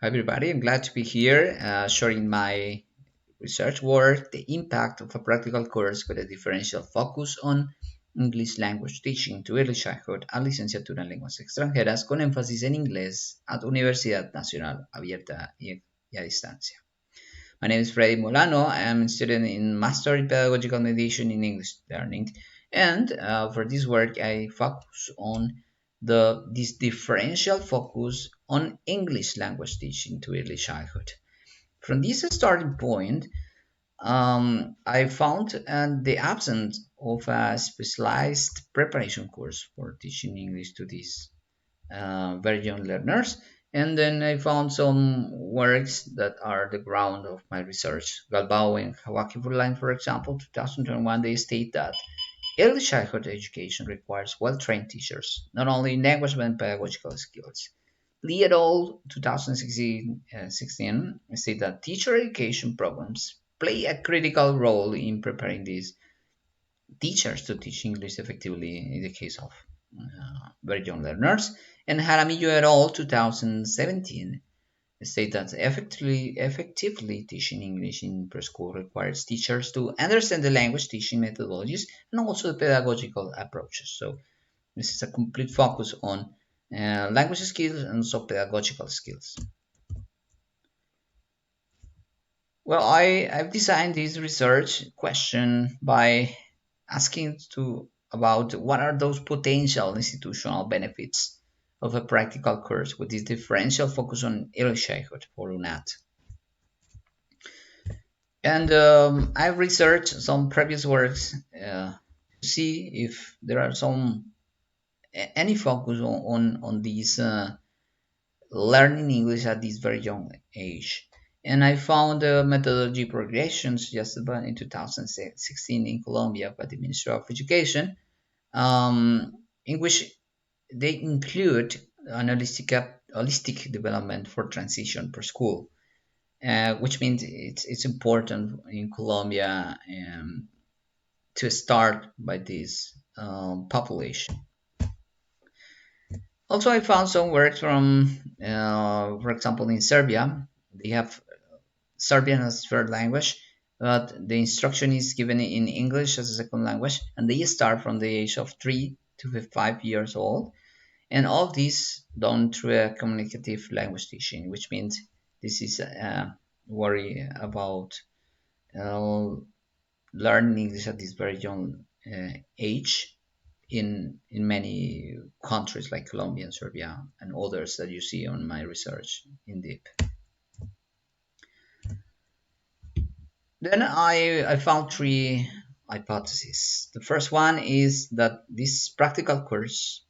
Hi everybody, I'm glad to be here sharing my research work, the impact of a practical course with a differential focus on English language teaching to early childhood and licenciatura en lenguas extranjeras con énfasis en inglés at Universidad Nacional Abierta y a Distancia. My name is Fredy Molano. I am a student in Master in Pedagogical Mediation in English Learning, and for this work, I focus on this differential focus on English language teaching to early childhood. From this starting point, I found the absence of a specialized preparation course for teaching English to these very young learners. And then I found some works that are the ground of my research. Galbao and Hawaki Furlan, for example, 2021, they state that early childhood education requires well-trained teachers, not only in language but in pedagogical skills. Lee et al. 2016 state that teacher education programs play a critical role in preparing these teachers to teach English effectively in the case of very young learners. And Jaramillo et al. 2017 state that effectively teaching English in preschool requires teachers to understand the language teaching methodologies and also the pedagogical approaches. So this is a complete focus on language skills and also pedagogical skills. Well, I've designed this research question by asking to about what are those potential institutional benefits of a practical course with this differential focus on early childhood for UNAT. And I've researched some previous works to see if there are any focus on these learning English at this very young age. And I found a methodology progression suggested in 2016 in Colombia by the Ministry of Education, in which they include an holistic development for transition per school, which means it's important in Colombia to start by this population. Also, I found some works from, for example, in Serbia. They have Serbian as third language, but the instruction is given in English as a second language, and they start from the age of 3 to 5 years old. And all this done through a communicative language teaching, which means this is a worry about uh, learning English at this very young age in many countries like Colombia and Serbia and others that you see on my research in deep. Then I found three hypotheses. The first one is that this practical course,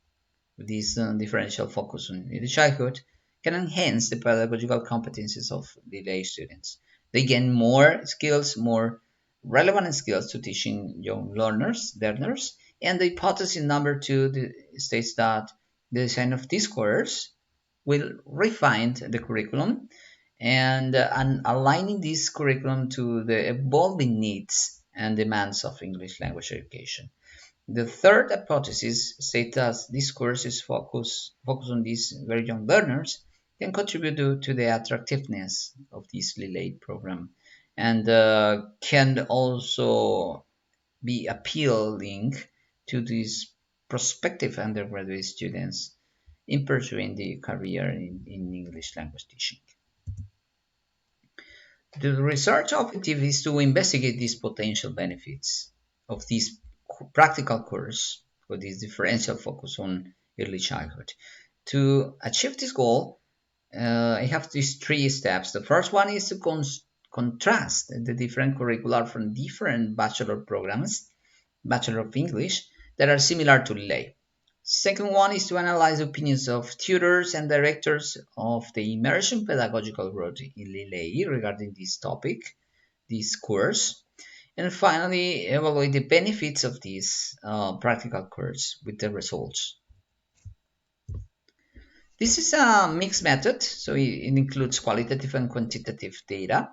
with this differential focus on early childhood, can enhance the pedagogical competencies of the lay students. They gain more skills, more relevant skills to teaching young learners. And the hypothesis number two states that the design of this course will refine the curriculum and aligning this curriculum to the evolving needs and demands of English language education. The third hypothesis states that this course is focus on these very young learners can contribute to the attractiveness of this Lilate program and can also be appealing to these prospective undergraduate students in pursuing the career in English language teaching. The research objective is to investigate these potential benefits of this practical course with this differential focus on early childhood. To achieve this goal, I have these three steps. The first one is to contrast the different curricula from different bachelor programs, Bachelor of English, that are similar to lay. Second one is to analyze opinions of tutors and directors of the immersion pedagogical route in Lilei regarding this topic, this course. And finally, evaluate the benefits of this practical course with the results. This is a mixed method, so it includes qualitative and quantitative data.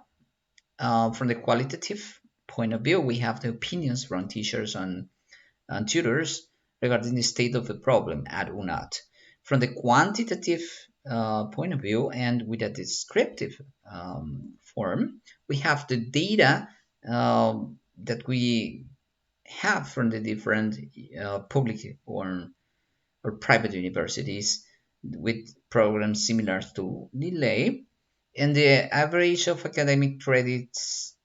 From the qualitative point of view, we have the opinions from teachers and tutors regarding the state of the problem at UNAT. From the quantitative point of view and with a descriptive form, we have the data that we have from the different public or private universities with programs similar to delay and the average of academic credits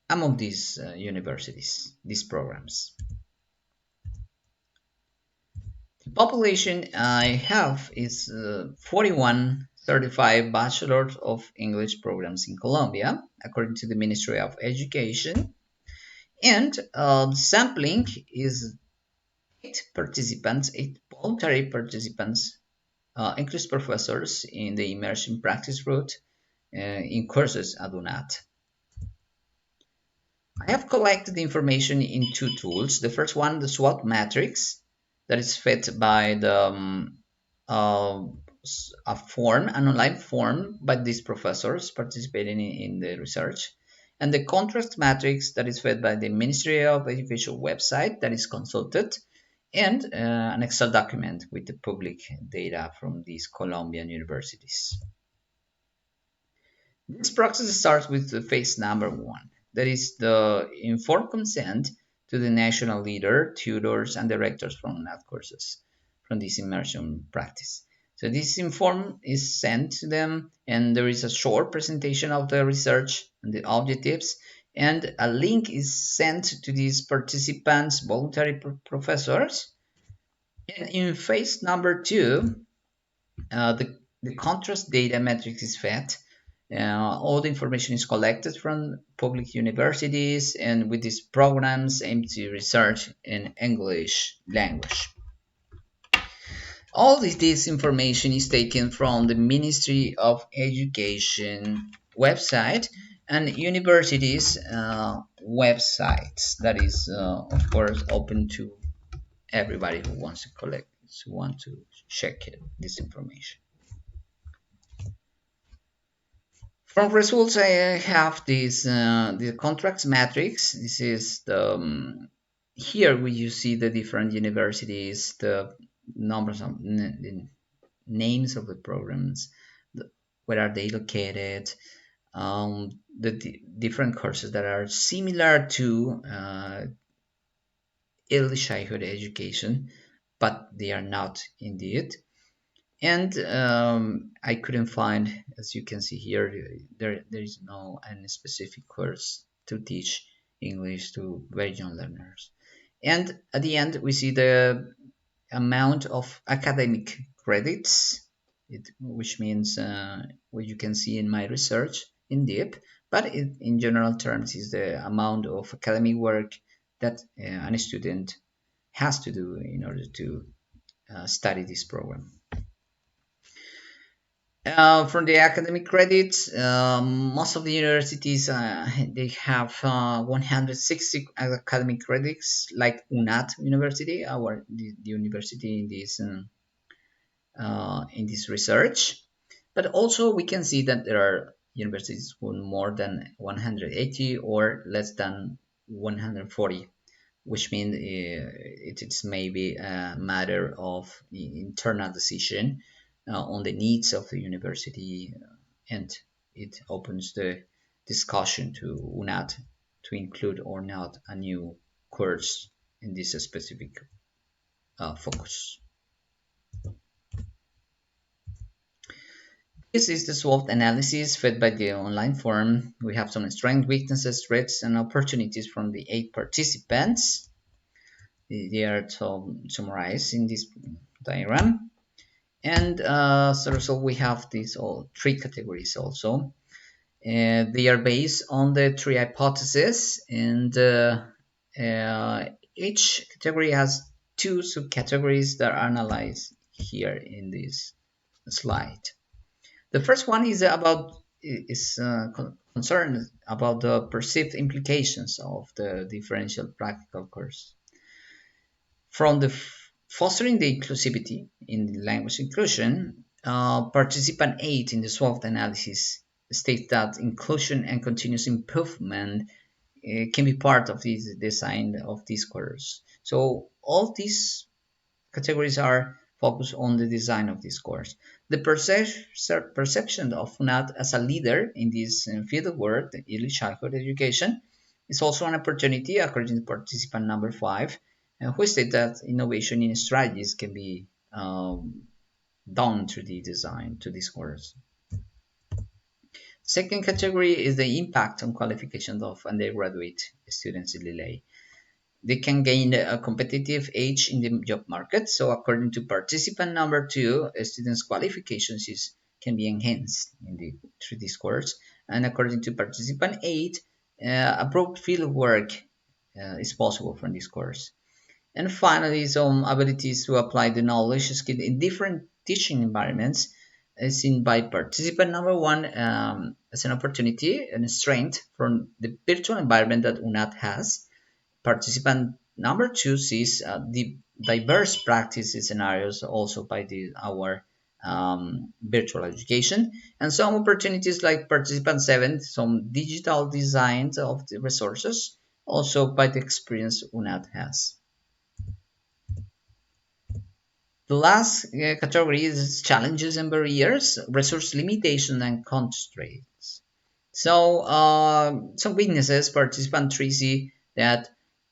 among these universities, these programs. The population I have is 41 certified bachelors of English programs in Colombia, according to the Ministry of Education. And sampling is eight voluntary participants, includes professors in the immersion practice route in courses at UNAT. I have collected the information in two tools. The first one, the SWOT matrix, that is fed by uh, a form, an online form by these professors participating in the research, and the contrast matrix that is fed by the Ministry of Education website that is consulted, and an Excel document with the public data from these Colombian universities. This process starts with the phase number one, that is the informed consent to the national leader, tutors, and directors from NAT courses from this immersion practice. So this inform is sent to them, and there is a short presentation of the research and the objectives, and a link is sent to these participants, voluntary professors. And in phase number two, the contrast data matrix is fed. All the information is collected from public universities and with these programs aimed to research in English language. All this information is taken from the Ministry of Education website and universities websites that is of course open to everybody who wants to collect, who want to check it, this information. From results, I have this the contracts matrix. This is the here where you see the different universities, the numbers of the names of the programs, where are they located, the different courses that are similar to early childhood education, but they are not indeed. And I couldn't find, as you can see here, there is no any specific course to teach English to very young learners. And at the end, we see the amount of academic credits, which means what you can see in my research in deep, but in general terms is the amount of academic work that a student has to do in order to study this program. From the academic credits, most of the universities they have 160 academic credits, like UNAT University, the university in this research. But also we can see that there are universities with more than 180 or less than 140, which means it's maybe a matter of internal decision on the needs of the university, and it opens the discussion to UNAT to include or not a new course in this specific focus. This is the SWOT analysis fed by the online form. We have some strengths, weaknesses, threats, and opportunities from the 8 participants. They are summarized in this diagram. And so we have these all 3 categories also. They are based on the 3 hypotheses, and each category has 2 subcategories that are analyzed here in this slide. The first one is concerned about the perceived implications of the differential practical course. From the fostering the inclusivity in language inclusion, participant 8 in the SWOT analysis states that inclusion and continuous improvement can be part of the design of this course. So all these categories are focus on the design of this course. The perception of FUNAT as a leader in this field of work, the early childhood education, is also an opportunity, according to participant number 5, who state that innovation in strategies can be done through the design to this course. Second category is the impact on qualifications of undergraduate students in Lillet. They can gain a competitive edge in the job market. So according to participant number 2, students' qualifications can be enhanced through this course. And according to participant 8, a broad field of work is possible from this course. And finally, some abilities to apply the knowledge skill in different teaching environments is seen by participant number 1 as an opportunity and a strength from the virtual environment that UNAT has. Participant number 2 sees the diverse practice scenarios also by our virtual education, and some opportunities like participant 7, some digital designs of the resources also by the experience UNAT has. The last category is challenges and barriers, resource limitation and constraints. So some weaknesses, participant 3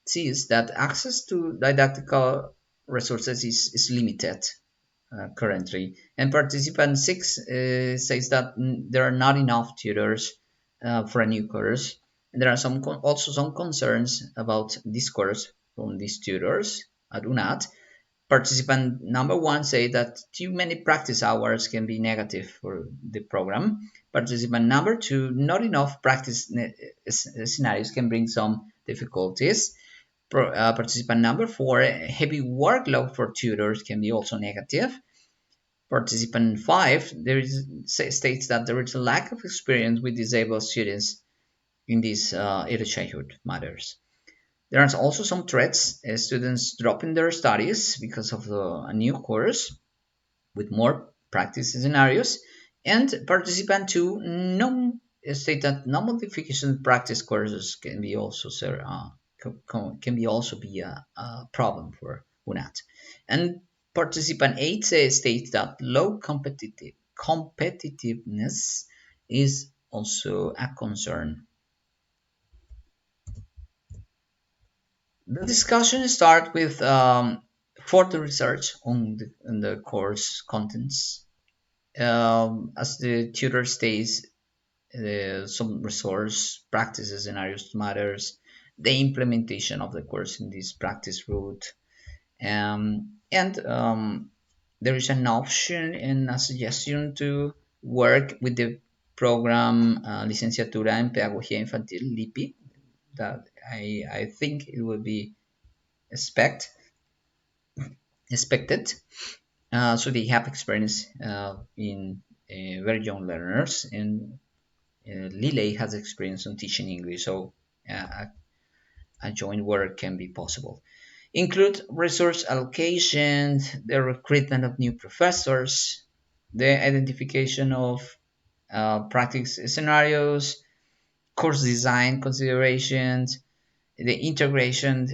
sees that access to didactical resources is limited currently. And participant 6 says that there are not enough tutors for a new course. And there are also some concerns about this course from these tutors at UNAT. Participant number 1 say that too many practice hours can be negative for the program. Participant number 2, not enough practice scenarios can bring some difficulties. Participant number 4, heavy workload for tutors can be also negative. Participant 5, states that there is a lack of experience with disabled students in these early childhood matters. There are also some threats, students dropping their studies because of a new course with more practice scenarios. And participant 2 state that non-modification practice courses can be also be a problem for UNAT. And participant 8 states that low competitiveness is also a concern. The discussion starts with further research on the course contents. As the tutor states, some resource practices scenarios matters, the implementation of the course in this practice route, and there is an option and a suggestion to work with the program Licenciatura en Pedagogía Infantil, LIPI, that I think it will be expected. So they have experience in very young learners, and Lillet has experience on teaching English, so a joint work can be possible. Include resource allocation, the recruitment of new professors, the identification of practice scenarios, course design considerations, the integration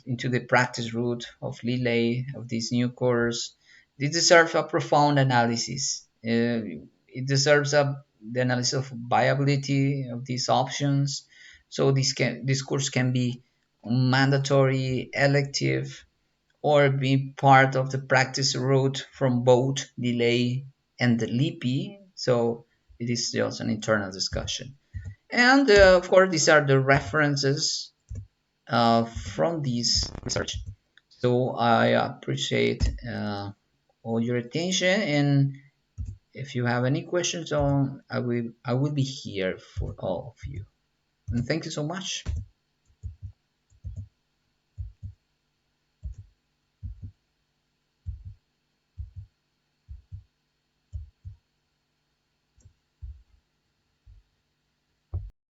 into the practice route of Lillet of this new course. This deserves a profound analysis. It deserves the analysis of viability of these options. So this course can be mandatory, elective, or be part of the practice route from both Lillet and the LIPI. So it is just an internal discussion. And of course, these are the references from this research. So I appreciate all your attention, and if you have any questions on, I will be here for all of you. And thank you so much.